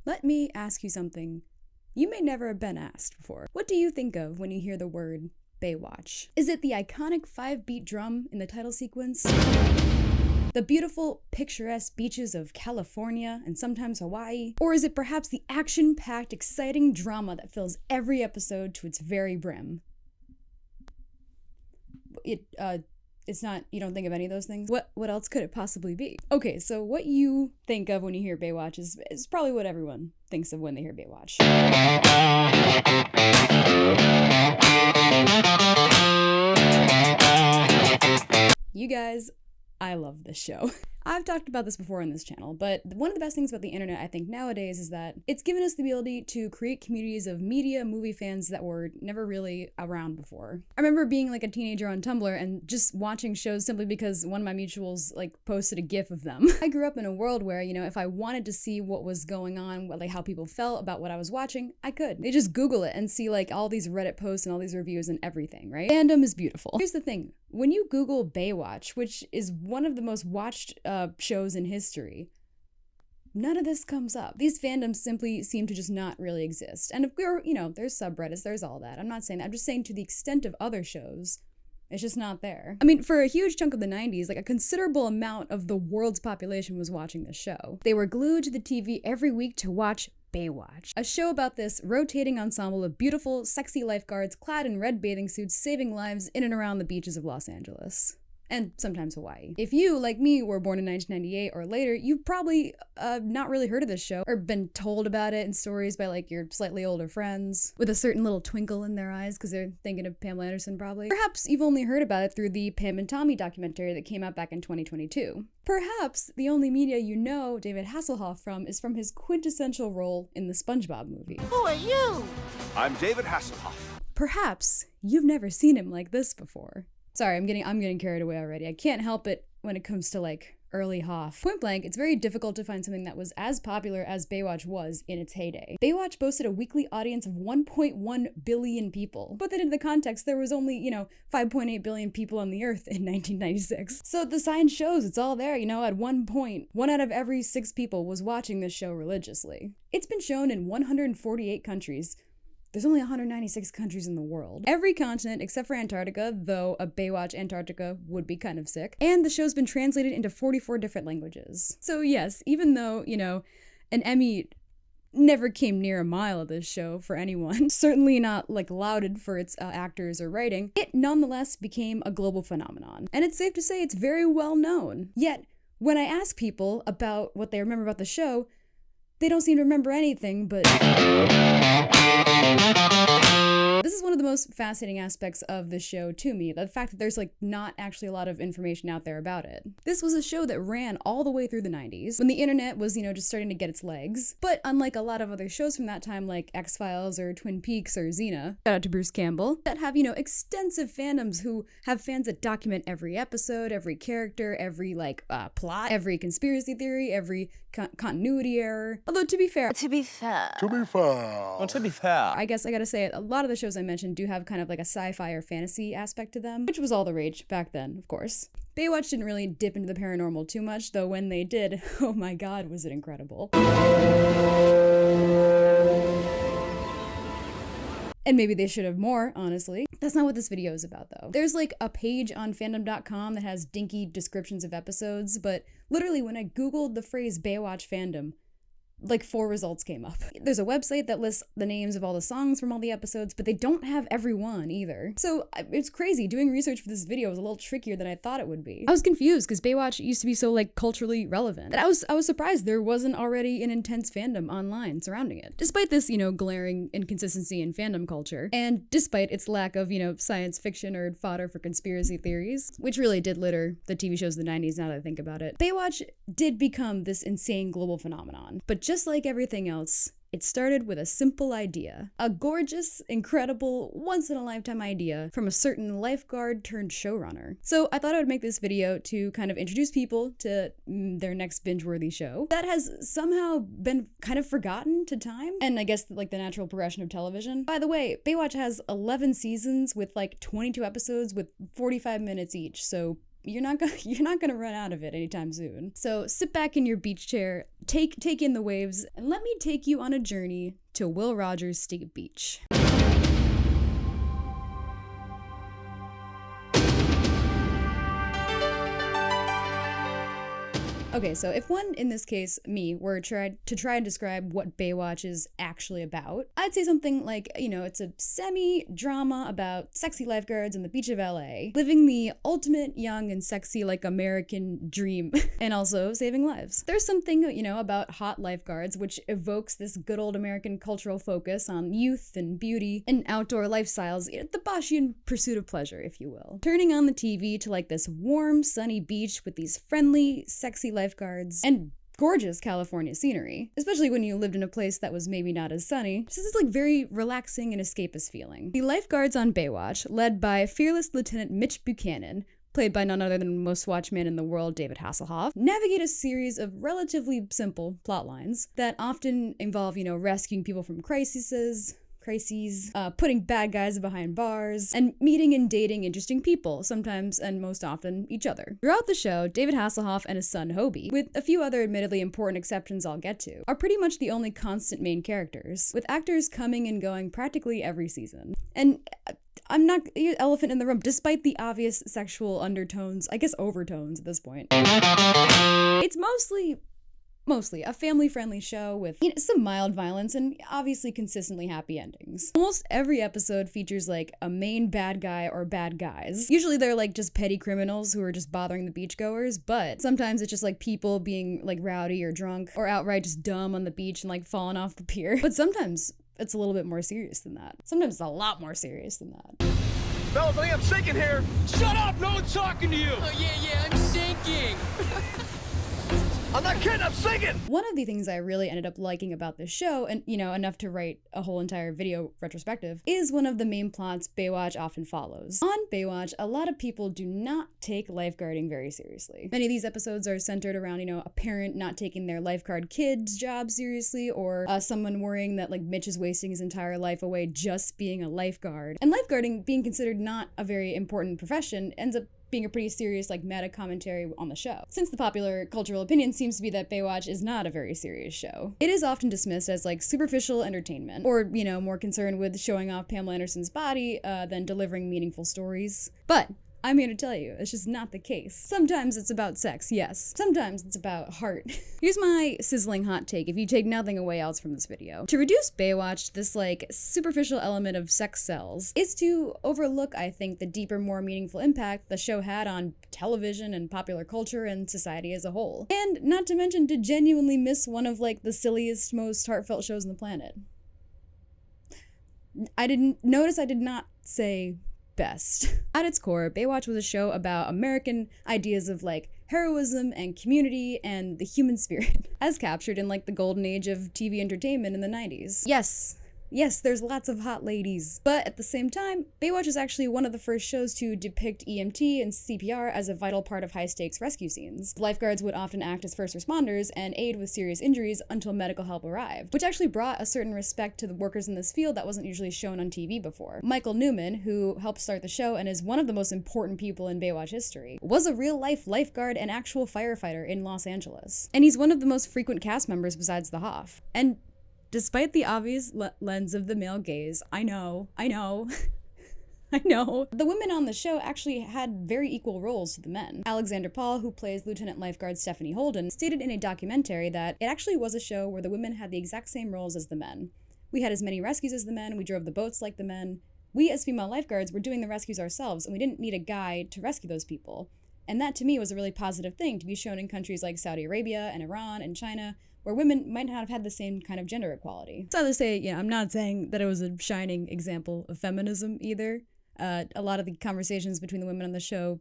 Let me ask you something you may never have been asked before. What do you think of when you hear the word Baywatch? Is it the iconic 5-beat drum in the title sequence? The beautiful, picturesque beaches of California and sometimes Hawaii? Or is it perhaps the action-packed, exciting drama that fills every episode to its very brim? It's not, you don't think of any of those things? What else could it possibly be? Okay, so what you think of when you hear Baywatch is probably what everyone thinks of when they hear Baywatch. You guys, I love this show. I've talked about this before on this channel, but one of the best things about the internet, I think, nowadays is that it's given us the ability to create communities of media, movie fans that were never really around before. I remember being like a teenager on Tumblr and just watching shows simply because one of my mutuals like posted a gif of them. I grew up in a world where, you know, if I wanted to see what was going on, like how people felt about what I was watching, I could. They just Google it and see like all these Reddit posts and all these reviews and everything, right? Fandom is beautiful. Here's the thing. When you Google Baywatch, which is one of the most watched shows in history, none of this comes up. These fandoms simply seem to just not really exist. And if we're, you know, there's subreddits, there's all that. I'm not saying that. I'm just saying to the extent of other shows, it's just not there. I mean, for a huge chunk of the 90s, like a considerable amount of the world's population was watching this show. They were glued to the TV every week to watch Baywatch, a show about this rotating ensemble of beautiful, sexy lifeguards clad in red bathing suits saving lives in and around the beaches of Los Angeles. And sometimes Hawaii. If you, like me, were born in 1998 or later, you've probably not really heard of this show or been told about it in stories by like your slightly older friends with a certain little twinkle in their eyes because they're thinking of Pamela Anderson probably. Perhaps you've only heard about it through the Pam and Tommy documentary that came out back in 2022. Perhaps the only media you know David Hasselhoff from is from his quintessential role in the SpongeBob movie. Who are you? I'm David Hasselhoff. Perhaps you've never seen him like this before. Sorry, I'm getting carried away already. I can't help it when it comes to like early Hoff. Point blank, it's very difficult to find something that was as popular as Baywatch was in its heyday. Baywatch boasted a weekly audience of 1.1 billion people. Put that into the context, there was only, 5.8 billion people on the earth in 1996. So the science shows it's all there, at one point, 1 out of every 6 people was watching this show religiously. It's been shown in 148 countries. There's only 196 countries in the world. Every continent except for Antarctica, though a Baywatch Antarctica would be kind of sick. And the show's been translated into 44 different languages. So yes, even though, an Emmy never came near a mile of this show for anyone, certainly not like lauded for its actors or writing, it nonetheless became a global phenomenon. And it's safe to say it's very well known. Yet, when I ask people about what they remember about the show, they don't seem to remember anything, but this is one of the most fascinating aspects of the show to me, the fact that there's not actually a lot of information out there about it. This was a show that ran all the way through the 90s, when the internet was, just starting to get its legs. But unlike a lot of other shows from that time, like X-Files or Twin Peaks or Xena, shout out to Bruce Campbell, that have, extensive fandoms who have fans that document every episode, every character, every, plot, every conspiracy theory, every continuity error. Although, to be fair, I guess I gotta say, a lot of the shows I mentioned do have kind of like a sci-fi or fantasy aspect to them, which was all the rage back then, of course. Baywatch didn't really dip into the paranormal too much, though when they did, oh my god, was it incredible. And maybe they should have more, honestly. That's not what this video is about, though. There's a page on fandom.com that has dinky descriptions of episodes, but literally when I googled the phrase Baywatch fandom, 4 results came up. There's a website that lists the names of all the songs from all the episodes, but they don't have every one either. So it's crazy. Doing research for this video was a little trickier than I thought it would be. I was confused because Baywatch used to be so culturally relevant. And I was surprised there wasn't already an intense fandom online surrounding it. Despite this, glaring inconsistency in fandom culture, and despite its lack of, science fiction or fodder for conspiracy theories, which really did litter the TV shows of the 90s now that I think about it, Baywatch did become this insane global phenomenon. But just like everything else, it started with a simple idea. A gorgeous, incredible, once-in-a-lifetime idea from a certain lifeguard turned showrunner. So I thought I would make this video to kind of introduce people to their next binge-worthy show that has somehow been kind of forgotten to time, and I guess the natural progression of television. By the way, Baywatch has 11 seasons with 22 episodes with 45 minutes each, so you're not gonna run out of it anytime soon. So sit back in your beach chair, take in the waves, and let me take you on a journey to Will Rogers State Beach. Okay, so if one, in this case, me, were to try and describe what Baywatch is actually about, I'd say something like, it's a semi-drama about sexy lifeguards on the beach of LA, living the ultimate young and sexy, like, American dream, and also saving lives. There's something, about hot lifeguards, which evokes this good old American cultural focus on youth and beauty and outdoor lifestyles, the Boschian pursuit of pleasure, if you will. Turning on the TV to, like, this warm, sunny beach with these friendly, sexy lifeguards and gorgeous California scenery, especially when you lived in a place that was maybe not as sunny. This is like very relaxing and escapist feeling. The lifeguards on Baywatch, led by fearless Lieutenant Mitch Buchanan, played by none other than the most watched man in the world, David Hasselhoff, navigate a series of relatively simple plot lines that often involve, rescuing people from crises, putting bad guys behind bars, and meeting and dating interesting people, sometimes and most often each other. Throughout the show, David Hasselhoff and his son Hobie, with a few other admittedly important exceptions I'll get to, are pretty much the only constant main characters, with actors coming and going practically every season. And I'm not elephant in the room, despite the obvious sexual undertones, I guess overtones at this point. It's mostly a family-friendly show with some mild violence and obviously consistently happy endings. Almost every episode features like a main bad guy or bad guys. Usually they're like just petty criminals who are just bothering the beachgoers, but sometimes it's just like people being like rowdy or drunk or outright just dumb on the beach and like falling off the pier. But sometimes it's a little bit more serious than that. Sometimes it's a lot more serious than that. Fellas, I think I'm sinking here. Shut up! No one's talking to you! Oh, yeah, I'm sinking! I'm not kidding, I'm sinking! One of the things I really ended up liking about this show, and enough to write a whole entire video retrospective, is one of the main plots Baywatch often follows. On Baywatch, a lot of people do not take lifeguarding very seriously. Many of these episodes are centered around, a parent not taking their lifeguard kid's job seriously, or someone worrying that like Mitch is wasting his entire life away just being a lifeguard. And lifeguarding, being considered not a very important profession, ends up being a pretty serious like meta commentary on the show. Since the popular cultural opinion seems to be that Baywatch is not a very serious show, it is often dismissed as like superficial entertainment, or more concerned with showing off Pamela Anderson's body than delivering meaningful stories. But I'm here to tell you, it's just not the case. Sometimes it's about sex, yes. Sometimes it's about heart. Here's my sizzling hot take if you take nothing away else from this video. To reduce Baywatch to this like superficial element of sex sells is to overlook, I think, the deeper, more meaningful impact the show had on television and popular culture and society as a whole. And not to mention to genuinely miss one of like the silliest, most heartfelt shows on the planet. I did not say best. At its core, Baywatch was a show about American ideas of like heroism and community and the human spirit, as captured in like the golden age of TV entertainment in the 90s. Yes, there's lots of hot ladies. But at the same time, Baywatch is actually one of the first shows to depict EMT and CPR as a vital part of high-stakes rescue scenes. Lifeguards would often act as first responders and aid with serious injuries until medical help arrived, which actually brought a certain respect to the workers in this field that wasn't usually shown on TV before. Michael Newman, who helped start the show and is one of the most important people in Baywatch history, was a real-life lifeguard and actual firefighter in Los Angeles. And he's one of the most frequent cast members besides the Hoff. And despite the obvious lens of the male gaze, I know, I know, the women on the show actually had very equal roles to the men. Alexander Paul, who plays Lieutenant Lifeguard Stephanie Holden, stated in a documentary that it actually was a show where the women had the exact same roles as the men. We had as many rescues as the men, we drove the boats like the men. We as female lifeguards were doing the rescues ourselves, and we didn't need a guy to rescue those people. And that to me was a really positive thing to be shown in countries like Saudi Arabia and Iran and China, where women might not have had the same kind of gender equality. So to say, I'm not saying that it was a shining example of feminism either. A lot of the conversations between the women on the show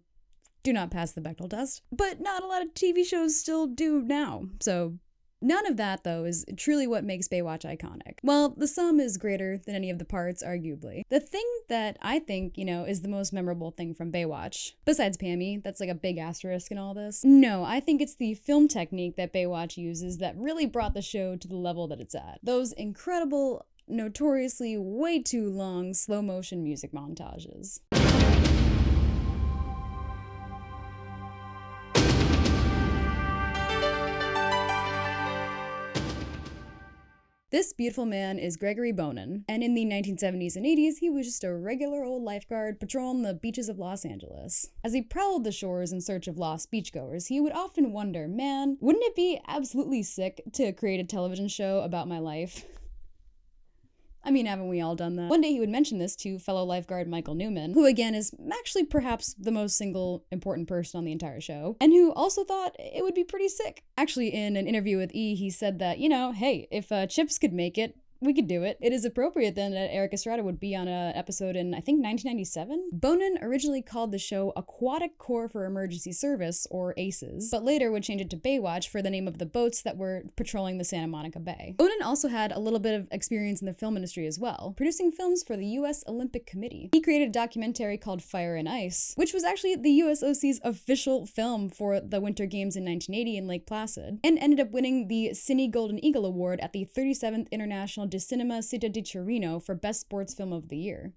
do not pass the Bechdel test, but not a lot of TV shows still do now. So none of that, though, is truly what makes Baywatch iconic. Well, the sum is greater than any of the parts, arguably. The thing that I think, is the most memorable thing from Baywatch, besides Pammy, that's like a big asterisk in all this. No, I think it's the film technique that Baywatch uses that really brought the show to the level that it's at. Those incredible, notoriously way too long slow motion music montages. This beautiful man is Gregory Bonin, and in the 1970s and 80s, he was just a regular old lifeguard patrolling the beaches of Los Angeles. As he prowled the shores in search of lost beachgoers, he would often wonder, man, wouldn't it be absolutely sick to create a television show about my life? I mean, haven't we all done that? One day he would mention this to fellow lifeguard Michael Newman, who again is actually perhaps the most single important person on the entire show, and who also thought it would be pretty sick. Actually, in an interview with E, he said that, you know, hey, if Chips could make it, we could do it. It is appropriate then that Eric Estrada would be on an episode in, I think, 1997? Bonin originally called the show Aquatic Corps for Emergency Service, or ACES, but later would change it to Baywatch for the name of the boats that were patrolling the Santa Monica Bay. Bonin also had a little bit of experience in the film industry as well, producing films for the US Olympic Committee. He created a documentary called Fire and Ice, which was actually the USOC's official film for the Winter Games in 1980 in Lake Placid, and ended up winning the Cine Golden Eagle Award at the 37th International de Cinema Città di Torino for Best Sports Film of the Year.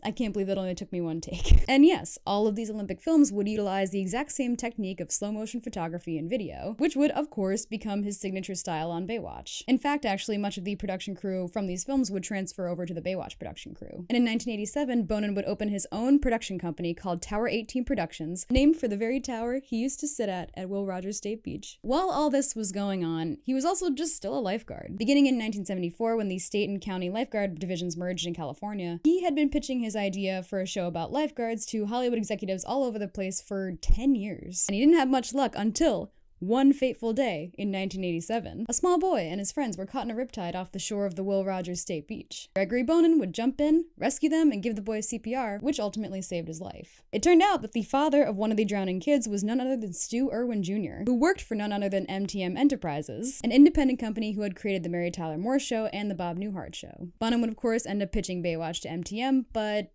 I can't believe that only took me one take. And yes, all of these Olympic films would utilize the exact same technique of slow motion photography and video, which would, of course, become his signature style on Baywatch. In fact, actually, much of the production crew from these films would transfer over to the Baywatch production crew. And in 1987, Bonin would open his own production company called Tower 18 Productions, named for the very tower he used to sit at Will Rogers State Beach. While all this was going on, he was also just still a lifeguard. Beginning in 1974, when the state and county lifeguard divisions merged in California, he had been pitching his idea for a show about lifeguards to Hollywood executives all over the place for 10 years. And he didn't have much luck until one fateful day in 1987. A small boy and his friends were caught in a riptide off the shore of the Will Rogers State Beach. Gregory Bonin would jump in, rescue them, and give the boy CPR, which ultimately saved his life. It turned out that the father of one of the drowning kids was none other than Stu Irwin Jr., who worked for none other than MTM Enterprises, an independent company who had created The Mary Tyler Moore Show and The Bob Newhart Show. Bonin would of course end up pitching Baywatch to MTM, but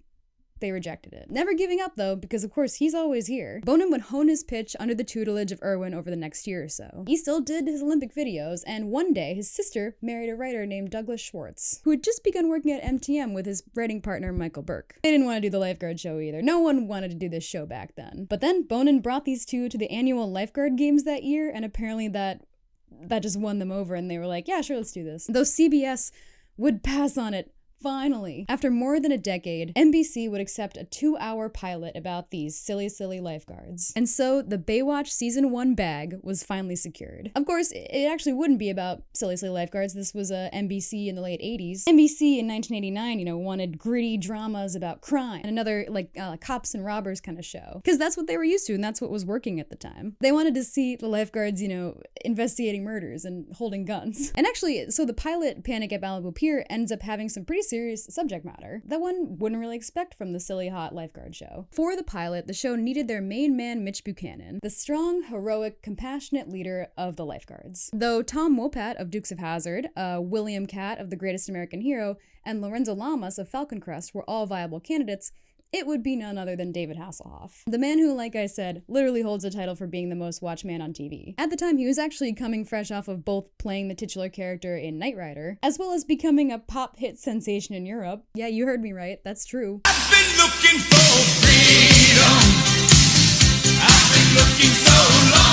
they rejected it. Never giving up though, because of course he's always here. Bonin would hone his pitch under the tutelage of Irwin over the next year or so. He still did his Olympic videos, and one day his sister married a writer named Douglas Schwartz, who had just begun working at MTM with his writing partner Michael Burke. They didn't want to do the lifeguard show either. No one wanted to do this show back then. But then Bonin brought these two to the annual lifeguard games that year, and apparently that just won them over, and they were like, yeah, sure, let's do this. Though CBS would pass on it. Finally, after more than a decade, NBC would accept a 2-hour pilot about these silly lifeguards. And so the Baywatch Season 1 bag was finally secured. Of course, it actually wouldn't be about silly lifeguards. This was NBC in the late 80s. NBC in 1989, wanted gritty dramas about crime and another, cops and robbers kind of show. Because that's what they were used to, and that's what was working at the time. They wanted to see the lifeguards, investigating murders and holding guns. And actually, so the pilot, Panic at Malibu Pier, ends up having some pretty serious subject matter that one wouldn't really expect from the silly hot lifeguard show. For the pilot, the show needed their main man, Mitch Buchanan, the strong, heroic, compassionate leader of the lifeguards. Though Tom Wopat of Dukes of Hazzard, William Catt of The Greatest American Hero, and Lorenzo Lamas of Falcon Crest were all viable candidates, it would be none other than David Hasselhoff. The man who, like I said, literally holds the title for being the most watched man on TV. At the time, he was actually coming fresh off of both playing the titular character in Knight Rider, as well as becoming a pop hit sensation in Europe. Yeah, you heard me right, that's true. I've been looking for freedom. I've been looking so long.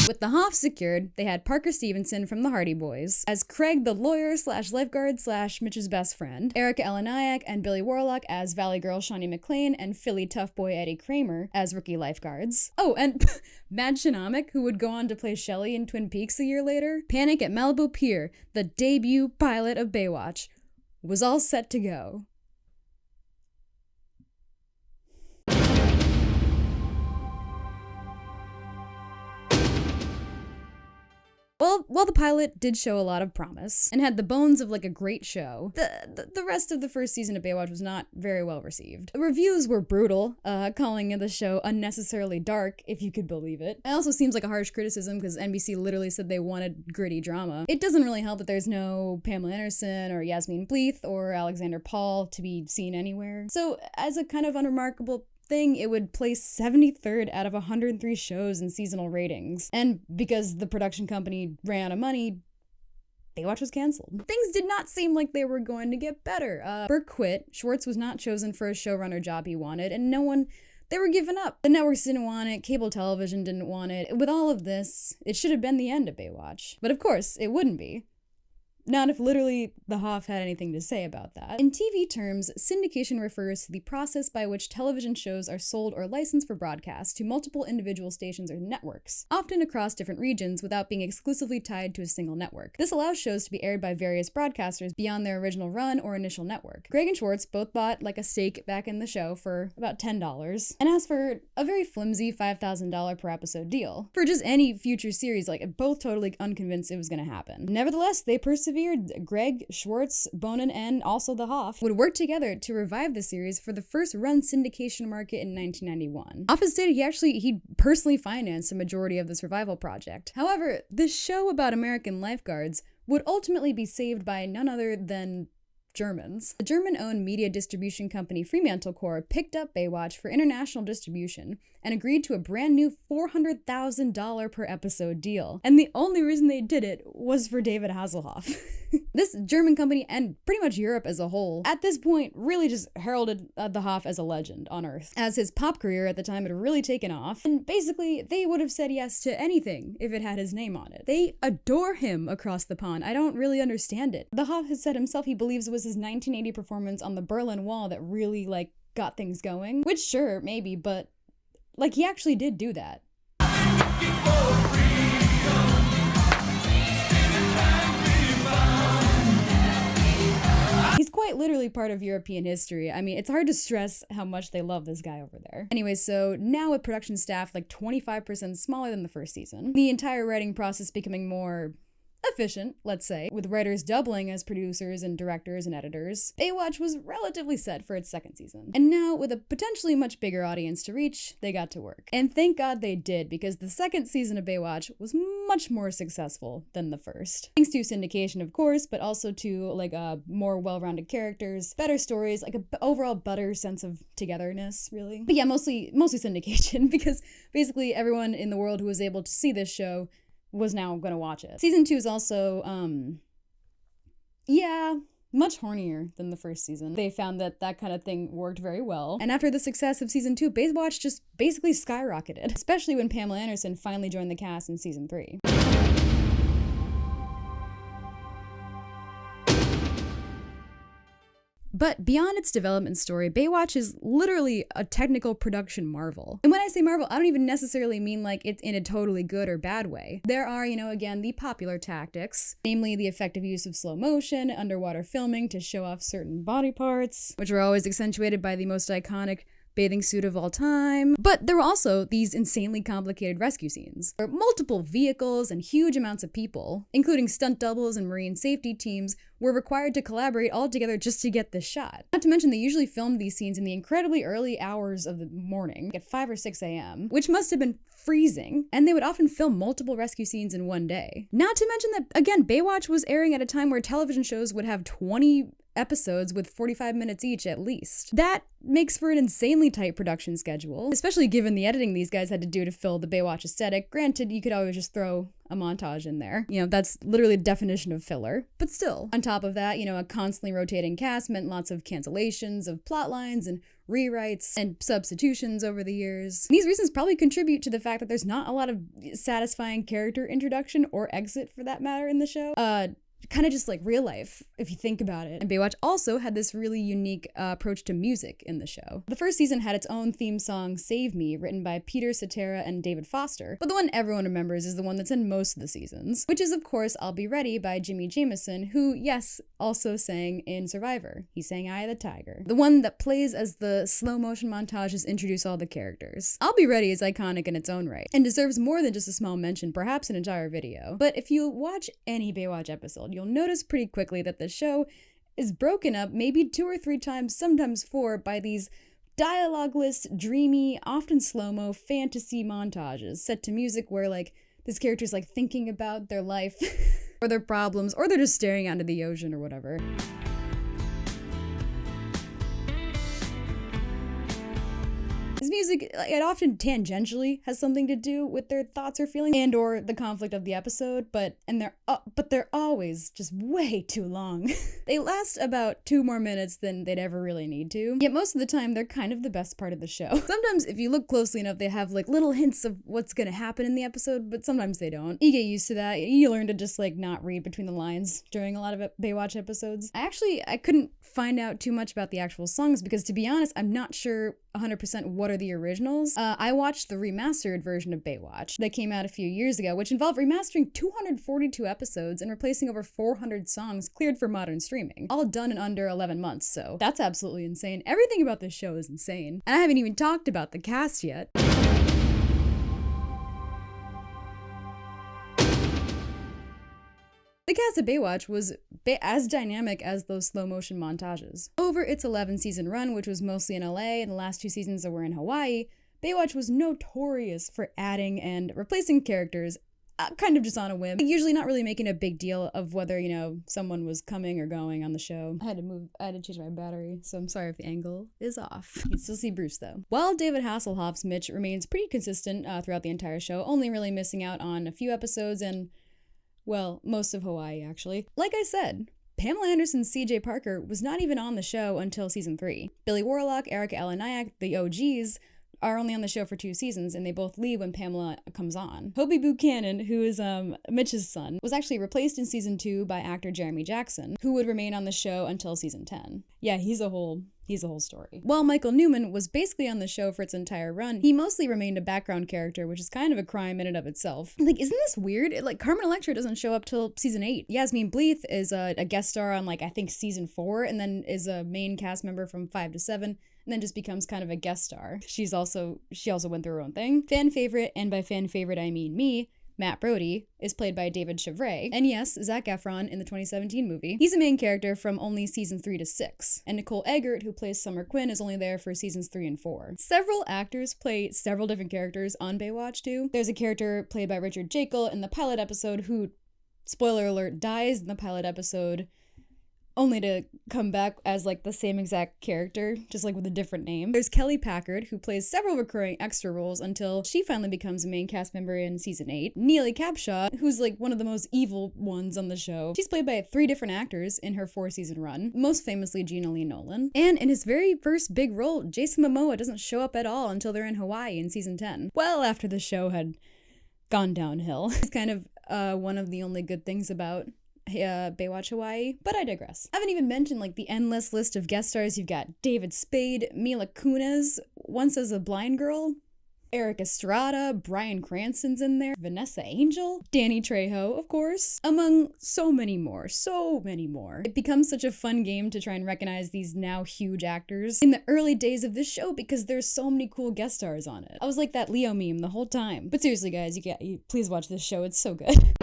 With the Hoff secured, they had Parker Stevenson from the Hardy Boys as Craig the lawyer / lifeguard / Mitch's best friend, Erica Eleniak and Billy Warlock as Valley Girl Shawnee McClain and Philly tough boy Eddie Kramer as rookie lifeguards. Oh, and Mad Shinomic, who would go on to play Shelley in Twin Peaks a year later. Panic at Malibu Pier, the debut pilot of Baywatch, was all set to go. Well, the pilot did show a lot of promise and had the bones of a great show. The rest of the first season of Baywatch was not very well received. The reviews were brutal, calling the show unnecessarily dark, if you could believe it. It also seems like a harsh criticism because NBC literally said they wanted gritty drama. It doesn't really help that there's no Pamela Anderson or Yasmin Bleeth or Alexander Paul to be seen anywhere. So as a kind of unremarkable thing, it would place 73rd out of 103 shows in seasonal ratings. And because the production company ran out of money, Baywatch was canceled. Things did not seem like they were going to get better. Burke quit, Schwartz was not chosen for a showrunner job he wanted, and they were giving up. The networks didn't want it, cable television didn't want it. With all of this, it should have been the end of Baywatch. But of course, it wouldn't be. Not if literally the Hoff had anything to say about that. In TV terms, syndication refers to the process by which television shows are sold or licensed for broadcast to multiple individual stations or networks, often across different regions without being exclusively tied to a single network. This allows shows to be aired by various broadcasters beyond their original run or initial network. Greg and Schwartz both bought like a stake back in the show for about $10 and asked for a very flimsy $5,000 per episode deal for just any future series, like both totally unconvinced it was going to happen. Nevertheless, they persevered. Greg, Schwartz, Bonin, and also the Hoff would work together to revive the series for the first run syndication market in 1991. Hoff has stated he personally financed a majority of this revival project. However, this show about American lifeguards would ultimately be saved by none other than Germans. The German-owned media distribution company Fremantle Corp picked up Baywatch for international distribution and agreed to a brand new $400,000 per episode deal. And the only reason they did it was for David Hasselhoff. This German company, and pretty much Europe as a whole, at this point really just heralded the Hoff as a legend on Earth, as his pop career at the time had really taken off, and basically they would have said yes to anything if it had his name on it. They adore him across the pond. I don't really understand it. The Hoff has said himself he believes it was his 1980 performance on the Berlin Wall that really, got things going, which sure, maybe, but, he actually did do that. He's quite literally part of European history. I mean, it's hard to stress how much they love this guy over there. Anyway, so now with production staff 25% smaller than the first season, the entire writing process becoming more efficient, let's say, with writers doubling as producers and directors and editors, Baywatch was relatively set for its second season. And now, with a potentially much bigger audience to reach, they got to work. And thank God they did, because the second season of Baywatch was much more successful than the first. Thanks to syndication, of course, but also to more well-rounded characters, better stories, an overall better sense of togetherness, really. But yeah, mostly syndication, because basically everyone in the world who was able to see this show was now gonna watch it. Season 2 is also, much hornier than the first season. They found that kind of thing worked very well. And after the success of season 2, Baywatch just basically skyrocketed, especially when Pamela Anderson finally joined the cast in season 3. But beyond its development story, Baywatch is literally a technical production marvel. And when I say marvel, I don't even necessarily mean it's in a totally good or bad way. There are, again, the popular tactics, namely the effective use of slow motion, underwater filming to show off certain body parts, which are always accentuated by the most iconic bathing suit of all time. But there were also these insanely complicated rescue scenes, where multiple vehicles and huge amounts of people, including stunt doubles and marine safety teams, were required to collaborate all together just to get this shot. Not to mention they usually filmed these scenes in the incredibly early hours of the morning, at 5 or 6 a.m., which must have been freezing, and they would often film multiple rescue scenes in one day. Not to mention that, again, Baywatch was airing at a time where television shows would have 20 episodes with 45 minutes each at least. That makes for an insanely tight production schedule, especially given the editing these guys had to do to fill the Baywatch aesthetic. Granted, you could always just throw a montage in there. That's literally the definition of filler. But still, on top of that, a constantly rotating cast meant lots of cancellations of plot lines and rewrites and substitutions over the years. These reasons probably contribute to the fact that there's not a lot of satisfying character introduction or exit, for that matter, in the show. Kind of just like real life, if you think about it. And Baywatch also had this really unique approach to music in the show. The first season had its own theme song, Save Me, written by Peter Cetera and David Foster, but the one everyone remembers is the one that's in most of the seasons, which is, of course, I'll Be Ready by Jimmy Jameson, who, yes, also sang in Survivor. He sang Eye of the Tiger, the one that plays as the slow motion montages introduce all the characters. I'll Be Ready is iconic in its own right, and deserves more than just a small mention, perhaps an entire video. But if you watch any Baywatch episode, you'll notice pretty quickly that the show is broken up maybe 2 or 3 times, sometimes 4, by these dialogueless, dreamy, often slow-mo fantasy montages set to music where this character's thinking about their life or their problems, or they're just staring out into the ocean or whatever. This music, it often tangentially has something to do with their thoughts or feelings and or the conflict of the episode, but they're always just way too long. They last about 2 more minutes than they'd ever really need to. Yet most of the time, they're kind of the best part of the show. Sometimes, if you look closely enough, they have like little hints of what's gonna happen in the episode, but sometimes they don't. You get used to that. You learn to just like not read between the lines during a lot of Baywatch episodes. I couldn't find out too much about the actual songs because, to be honest, I'm not sure 100% what are the originals. I watched the remastered version of Baywatch that came out a few years ago, which involved remastering 242 episodes and replacing over 400 songs cleared for modern streaming, all done in under 11 months, so that's absolutely insane. Everything about this show is insane. And I haven't even talked about the cast yet. The cast of Baywatch was as dynamic as those slow motion montages. Over its 11-season run, which was mostly in LA and the last 2 seasons were in Hawaii, Baywatch was notorious for adding and replacing characters kind of just on a whim. Usually not really making a big deal of whether, you know, someone was coming or going on the show. I had to change my battery, so I'm sorry if the angle is off. You can still see Bruce though. While David Hasselhoff's Mitch remains pretty consistent throughout the entire show, only really missing out on a few episodes and, well, most of Hawaii, actually. Like I said, Pamela Anderson's C.J. Parker was not even on the show until season 3. Billy Warlock, Erica Eleniak, the OGs, are only on the show for 2 seasons, and they both leave when Pamela comes on. Hobie Buchanan, who is Mitch's son, was actually replaced in season 2 by actor Jeremy Jackson, who would remain on the show until season 10. Yeah, he's a whole story. While Michael Newman was basically on the show for its entire run, he mostly remained a background character, which is kind of a crime in and of itself. Like, isn't this weird? Like, Carmen Electra doesn't show up till season 8. Yasmine Bleeth is a guest star on, like, I think season 4, and then is a main cast member from 5 to 7, and then just becomes kind of a guest star. She also went through her own thing. Fan favorite, and by fan favorite I mean me, Matt Brody, is played by David Chevray, and yes, Zac Efron in the 2017 movie. He's a main character from only seasons 3 to 6, and Nicole Eggert, who plays Summer Quinn, is only there for seasons 3 and 4. Several actors play several different characters on Baywatch too. There's a character played by Richard Jekyll in the pilot episode who, spoiler alert, dies in the pilot episode, only to come back as like the same exact character, just like with a different name. There's Kelly Packard, who plays several recurring extra roles until she finally becomes a main cast member in season 8. Neely Capshaw, who's like one of the most evil ones on the show. She's played by 3 different actors in her 4-season run, most famously Gina Lee Nolan. And in his very first big role, Jason Momoa doesn't show up at all until they're in Hawaii in season 10. Well, after the show had gone downhill. It's kind of one of the only good things about Baywatch Hawaii, but I digress. I haven't even mentioned like the endless list of guest stars. You've got David Spade, Mila Kunis, once as a blind girl, Eric Estrada, Bryan Cranston's in there, Vanessa Angel, Danny Trejo, of course, among so many more. It becomes such a fun game to try and recognize these now huge actors in the early days of this show because there's so many cool guest stars on it. I was like that Leo meme the whole time. But seriously, guys, you please watch this show. It's so good.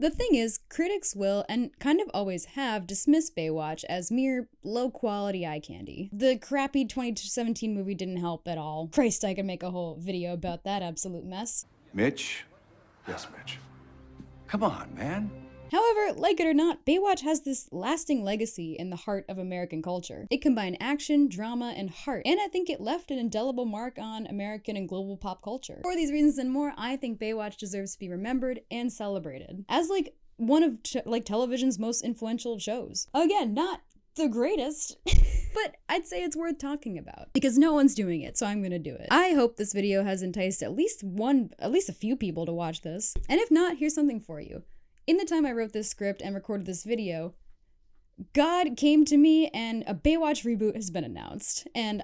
The thing is, critics will, and kind of always have, dismissed Baywatch as mere low-quality eye candy. The crappy 2017 movie didn't help at all. Christ, I could make a whole video about that absolute mess. Mitch? Yes, Mitch. Come on, man. However, like it or not, Baywatch has this lasting legacy in the heart of American culture. It combined action, drama, and heart, and I think it left an indelible mark on American and global pop culture. For these reasons and more, I think Baywatch deserves to be remembered and celebrated as like one of television's most influential shows. Again, not the greatest, but I'd say it's worth talking about because no one's doing it, so I'm gonna do it. I hope this video has enticed at least a few people to watch this, and if not, here's something for you. In the time I wrote this script and recorded this video, God came to me and a Baywatch reboot has been announced. And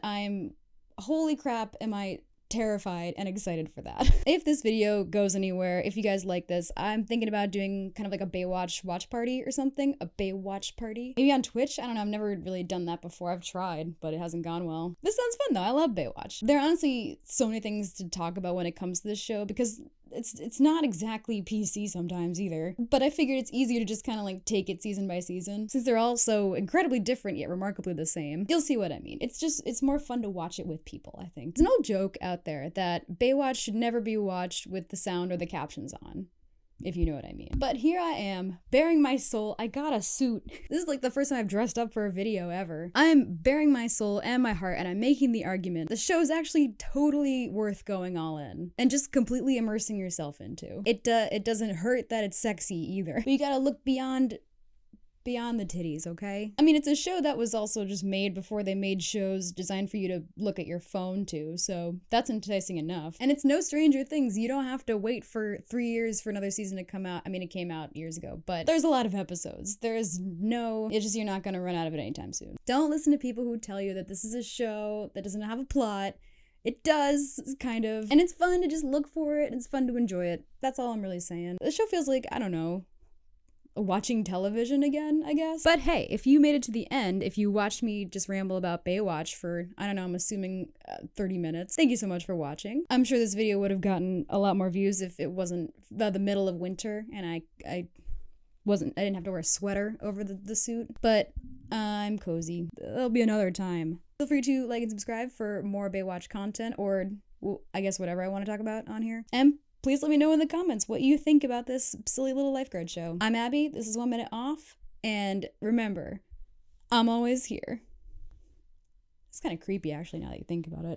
holy crap, am I terrified and excited for that. If this video goes anywhere, if you guys like this, I'm thinking about doing kind of like a Baywatch watch party or something. A Baywatch party. Maybe on Twitch? I don't know, I've never really done that before. I've tried, but it hasn't gone well. This sounds fun though, I love Baywatch. There are honestly so many things to talk about when it comes to this show because it's not exactly PC sometimes either, but I figured it's easier to just kind of like take it season by season since they're all so incredibly different yet remarkably the same. You'll see what I mean. It's more fun to watch it with people, I think. There's an old joke out there that Baywatch should never be watched with the sound or the captions on. if you know what I mean. But here I am, bearing my soul. I got a suit. This is like the first time I've dressed up for a video ever. I am bearing my soul and my heart, and I'm making the argument the show is actually totally worth going all in and just completely immersing yourself into. It doesn't hurt that it's sexy either. But you gotta look beyond the titties, okay? I mean, it's a show that was also just made before they made shows designed for you to look at your phone to, so that's enticing enough. And it's no Stranger Things. You don't have to wait for 3 years for another season to come out. I mean, it came out years ago, but there's a lot of episodes. It's just you're not gonna run out of it anytime soon. Don't listen to people who tell you that this is a show that doesn't have a plot. It does, kind of. And it's fun to just look for it, and it's fun to enjoy it. That's all I'm really saying. The show feels like, I don't know, watching television again, I guess. But hey, if you made it to the end, if you watched me just ramble about Baywatch for, I don't know, I'm assuming 30 minutes, thank you so much for watching. I'm sure this video would have gotten a lot more views if it wasn't the middle of winter and I didn't have to wear a sweater over the suit, but I'm cozy. There'll be another time. Feel free to like and subscribe for more Baywatch content, or well, I guess whatever I want to talk about on here. And please let me know in the comments what you think about this silly little lifeguard show. I'm Abby, this is 1 Minute Off, and remember, I'm always here. It's kind of creepy actually now that you think about it.